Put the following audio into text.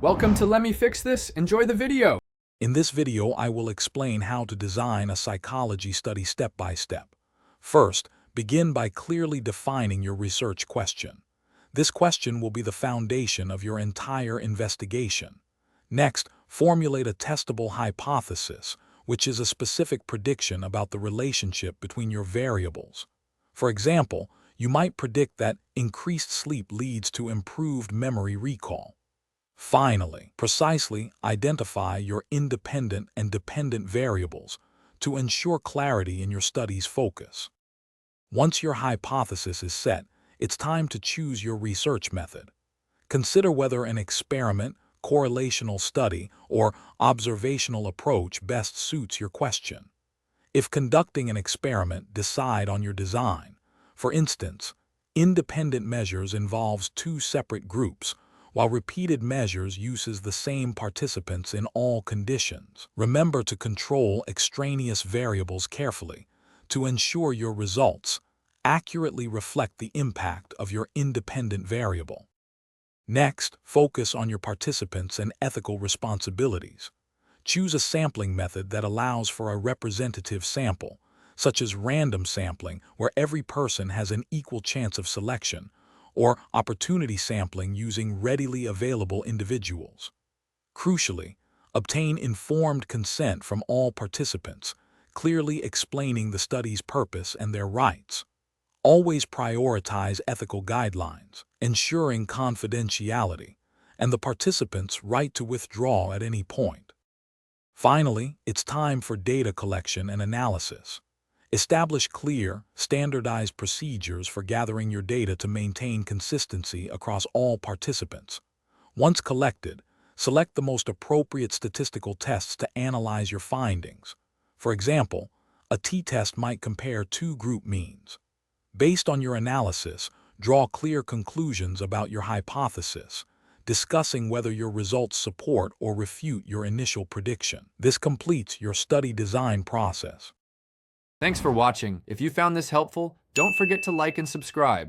Welcome to Let Me Fix This. Enjoy the video. In this video, I will explain how to design a psychology study step by step. First, begin by clearly defining your research question. This question will be the foundation of your entire investigation. Next, formulate a testable hypothesis, which is a specific prediction about the relationship between your variables. For example, you might predict that increased sleep leads to improved memory recall. Finally, precisely identify your independent and dependent variables to ensure clarity in your study's focus. Once your hypothesis is set, it's time to choose your research method. Consider whether an experiment, correlational study, or observational approach best suits your question. If conducting an experiment, decide on your design. For instance, independent measures involves two separate groups, while repeated measures uses the same participants in all conditions. Remember to control extraneous variables carefully to ensure your results accurately reflect the impact of your independent variable. Next, focus on your participants and ethical responsibilities. Choose a sampling method that allows for a representative sample, such as random sampling, where every person has an equal chance of selection, or opportunity sampling using readily available individuals. Crucially, obtain informed consent from all participants, clearly explaining the study's purpose and their rights. Always prioritize ethical guidelines, ensuring confidentiality, and the participants' right to withdraw at any point. Finally, it's time for data collection and analysis. Establish clear, standardized procedures for gathering your data to maintain consistency across all participants. Once collected, select the most appropriate statistical tests to analyze your findings. For example, a t-test might compare two group means. Based on your analysis, draw clear conclusions about your hypothesis, discussing whether your results support or refute your initial prediction. This completes your study design process. Thanks for watching. If you found this helpful, don't forget to like and subscribe.